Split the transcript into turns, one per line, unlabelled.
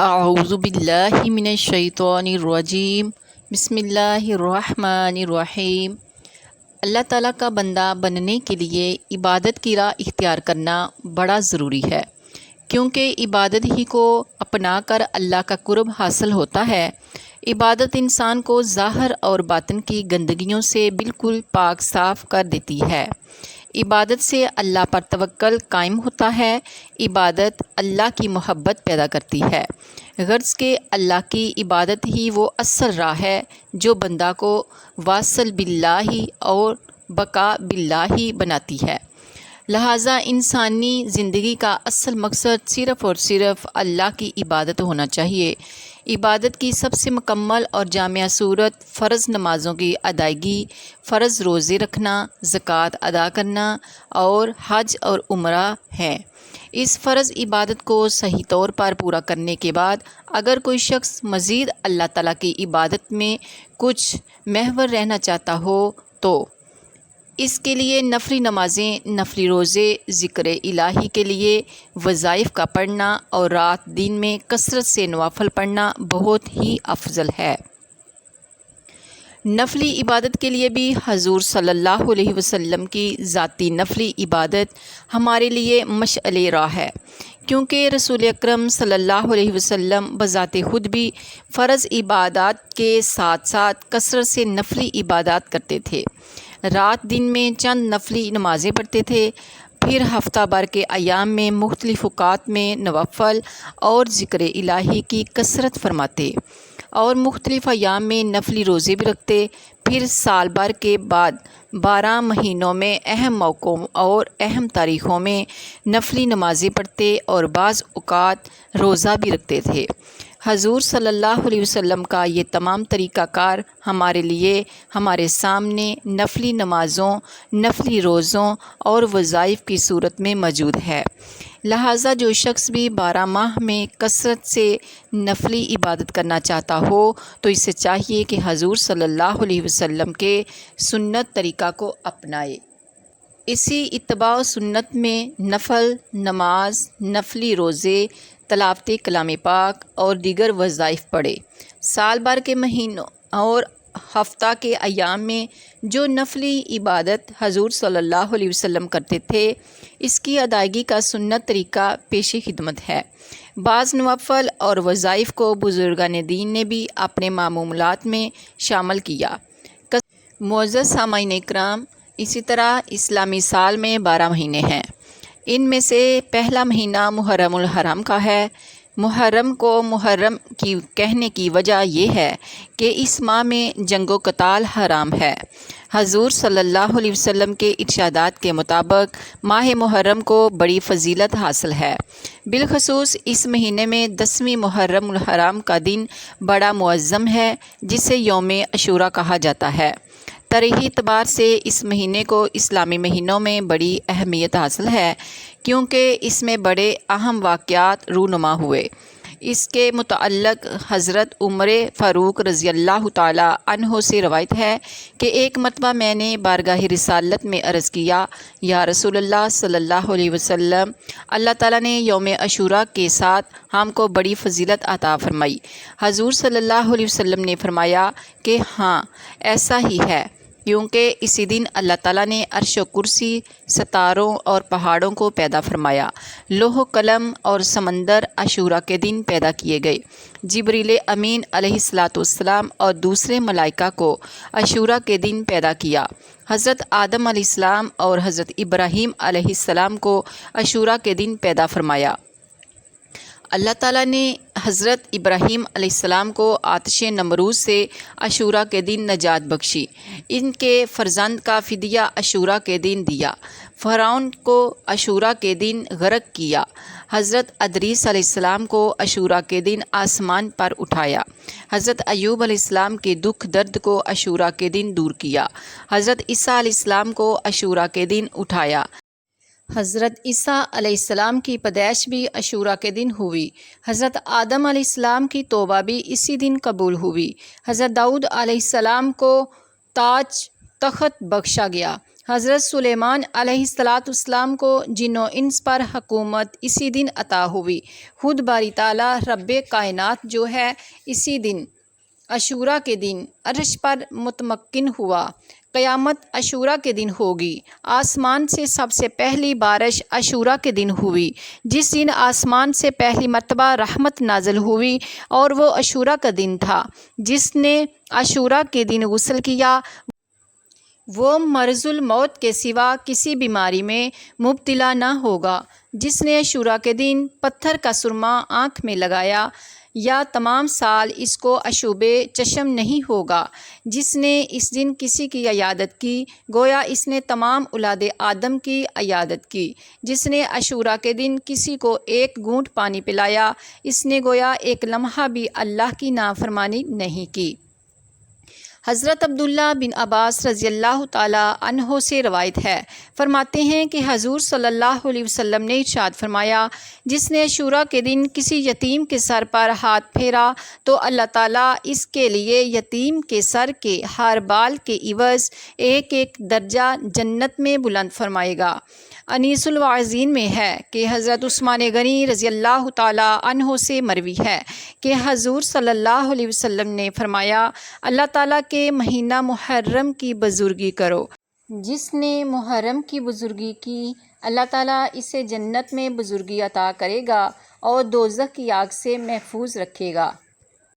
اعوذ باللہ من الشیطان الرجیم بسم اللہ الرحمن الرحیم۔ اللہ تعالیٰ کا بندہ بننے کے لیے عبادت کی راہ اختیار کرنا بڑا ضروری ہے، کیونکہ عبادت ہی کو اپنا کر اللہ کا قرب حاصل ہوتا ہے۔ عبادت انسان کو ظاہر اور باطن کی گندگیوں سے بالکل پاک صاف کر دیتی ہے۔ عبادت سے اللہ پر توکل قائم ہوتا ہے۔ عبادت اللہ کی محبت پیدا کرتی ہے، غرض کہ اللہ کی عبادت ہی وہ اصل راہ ہے جو بندہ کو واصل باللہ اور بقا باللہ بناتی ہے۔ لہٰذا انسانی زندگی کا اصل مقصد صرف اور صرف اللہ کی عبادت ہونا چاہیے۔ عبادت کی سب سے مکمل اور جامع صورت فرض نمازوں کی ادائیگی، فرض روزے رکھنا، زکوٰۃ ادا کرنا اور حج اور عمرہ ہے۔ اس فرض عبادت کو صحیح طور پر پورا کرنے کے بعد اگر کوئی شخص مزید اللہ تعالیٰ کی عبادت میں کچھ محور رہنا چاہتا ہو تو اس کے لیے نفلی نمازیں، نفلی روزے، ذکر الہی کے لیے وظائف کا پڑھنا اور رات دن میں کثرت سے نوافل پڑھنا بہت ہی افضل ہے۔ نفلی عبادت کے لیے بھی حضور صلی اللہ علیہ وسلم کی ذاتی نفلی عبادت ہمارے لیے مشعل راہ ہے، کیونکہ رسول اکرم صلی اللہ علیہ وسلم بذات خود بھی فرض عبادات کے ساتھ ساتھ کثرت سے نفلی عبادات کرتے تھے۔ رات دن میں چند نفلی نمازیں پڑھتے تھے، پھر ہفتہ بھر کے ایام میں مختلف اوقات میں نوافل اور ذکر الہی کی کثرت فرماتے اور مختلف ایام میں نفلی روزے بھی رکھتے، پھر سال بھر کے بعد 12 مہینوں میں اہم موقعوں اور اہم تاریخوں میں نفلی نمازیں پڑھتے اور بعض اوقات روزہ بھی رکھتے تھے۔ حضور صلی اللہ علیہ وسلم کا یہ تمام طریقہ کار ہمارے لیے ہمارے سامنے نفلی نمازوں، نفلی روزوں اور وظائف کی صورت میں موجود ہے۔ لہٰذا جو شخص بھی 12 ماہ میں کثرت سے نفلی عبادت کرنا چاہتا ہو تو اسے چاہیے کہ حضور صلی اللہ علیہ وسلم کے سنت طریقہ کو اپنائے۔ اسی اتباع سنت میں نفل نماز، نفلی روزے، تلاوت کلام پاک اور دیگر وظائف پڑھے۔ سال بھر کے مہینوں اور ہفتہ کے ایام میں جو نفلی عبادت حضور صلی اللہ علیہ وسلم کرتے تھے، اس کی ادائیگی کا سنت طریقہ پیش خدمت ہے۔ بعض نوافل اور وظائف کو بزرگان دین نے بھی اپنے معمولات میں شامل کیا۔ معزز سامعین اکرام، اسی طرح اسلامی سال میں 12 مہینے ہیں۔ ان میں سے پہلا مہینہ محرم الحرام کا ہے۔ محرم کو محرم کی کہنے کی وجہ یہ ہے کہ اس ماہ میں جنگ و قتال حرام ہے۔ حضور صلی اللہ علیہ وسلم کے ارشادات کے مطابق ماہ محرم کو بڑی فضیلت حاصل ہے۔ بالخصوص اس مہینے میں 10ویں محرم الحرام کا دن بڑا معظم ہے، جسے یوم عاشوراء کہا جاتا ہے۔ تاریخی اعتبار سے اس مہینے کو اسلامی مہینوں میں بڑی اہمیت حاصل ہے، کیونکہ اس میں بڑے اہم واقعات رونما ہوئے۔ اس کے متعلق حضرت عمر فاروق رضی اللہ تعالیٰ عنہ سے روایت ہے کہ ایک مرتبہ میں نے بارگاہ رسالت میں عرض کیا، یا رسول اللہ صلی اللہ علیہ وسلم، اللہ تعالیٰ نے یوم عاشوراء کے ساتھ ہم کو بڑی فضیلت عطا فرمائی۔ حضور صلی اللہ علیہ وسلم نے فرمایا کہ ہاں، ایسا ہی ہے، کیونکہ اسی دن اللہ تعالیٰ نے عرش و کرسی، ستاروں اور پہاڑوں کو پیدا فرمایا۔ لوح و قلم اور سمندر عاشوراء کے دن پیدا کیے گئے۔ جبریل امین علیہ السلام اور دوسرے ملائکہ کو عاشوراء کے دن پیدا کیا۔ حضرت آدم علیہ السلام اور حضرت ابراہیم علیہ السلام کو عاشوراء کے دن پیدا فرمایا۔ اللہ تعالیٰ نے حضرت ابراہیم علیہ السلام کو آتش نمرود سے عاشوراء کے دن نجات بخشی۔ ان کے فرزند کا فدیہ عاشوراء کے دن دیا۔ فرعون کو عاشوراء کے دن غرق کیا۔ حضرت ادریس علیہ السلام کو عاشوراء کے دن آسمان پر اٹھایا۔ حضرت ایوب علیہ السلام کے دکھ درد کو عاشوراء کے دن دور کیا۔ حضرت عیسیٰ علیہ السلام کو عاشوراء کے دن اٹھایا۔ حضرت عیسیٰ علیہ السلام کی پیدائش بھی عاشوراء کے دن ہوئی۔ حضرت آدم علیہ السلام کی توبہ بھی اسی دن قبول ہوئی۔ حضرت داؤد علیہ السلام کو تاج تخت بخشا گیا۔ حضرت سلیمان علیہ السلام کو جن و انس پر حکومت اسی دن عطا ہوئی۔ خود باری تعالیٰ رب کائنات جو ہے اسی دن عاشوراء کے دن عرش پر متمکن ہوا۔ قیامت عاشوراء کے دن ہوگی۔ آسمان سے سب سے پہلی بارش عاشوراء کے دن ہوئی، جس دن آسمان سے پہلی مرتبہ رحمت نازل ہوئی، اور وہ عاشوراء کا دن تھا۔ جس نے عاشوراء کے دن غسل کیا وہ مرض الموت کے سوا کسی بیماری میں مبتلا نہ ہوگا۔ جس نے عاشوراء کے دن پتھر کا سرما آنکھ میں لگایا یا تمام سال اس کو عشوب چشم نہیں ہوگا۔ جس نے اس دن کسی کی عیادت کی گویا اس نے تمام اولاد آدم کی عیادت کی۔ جس نے عاشوراء کے دن کسی کو ایک گھونٹ پانی پلایا اس نے گویا ایک لمحہ بھی اللہ کی نافرمانی نہیں کی۔ حضرت عبداللہ بن عباس رضی اللہ تعالیٰ عنہ سے روایت ہے، فرماتے ہیں کہ حضور صلی اللہ علیہ وسلم نے ارشاد فرمایا، جس نے عاشوراء کے دن کسی یتیم کے سر پر ہاتھ پھیرا تو اللہ تعالیٰ اس کے لیے یتیم کے سر کے ہر بال کے عوض ایک ایک درجہ جنت میں بلند فرمائے گا۔ انیس الواعظین میں ہے کہ حضرت عثمان غنی رضی اللہ تعالیٰ عنہ سے مروی ہے کہ حضور صلی اللہ علیہ وسلم نے فرمایا، اللہ تعالیٰ کے مہینہ محرم کی بزرگی کرو۔ جس نے محرم کی بزرگی کی اللہ تعالیٰ اسے جنت میں بزرگی عطا کرے گا اور دوزخ کی آگ سے محفوظ رکھے گا۔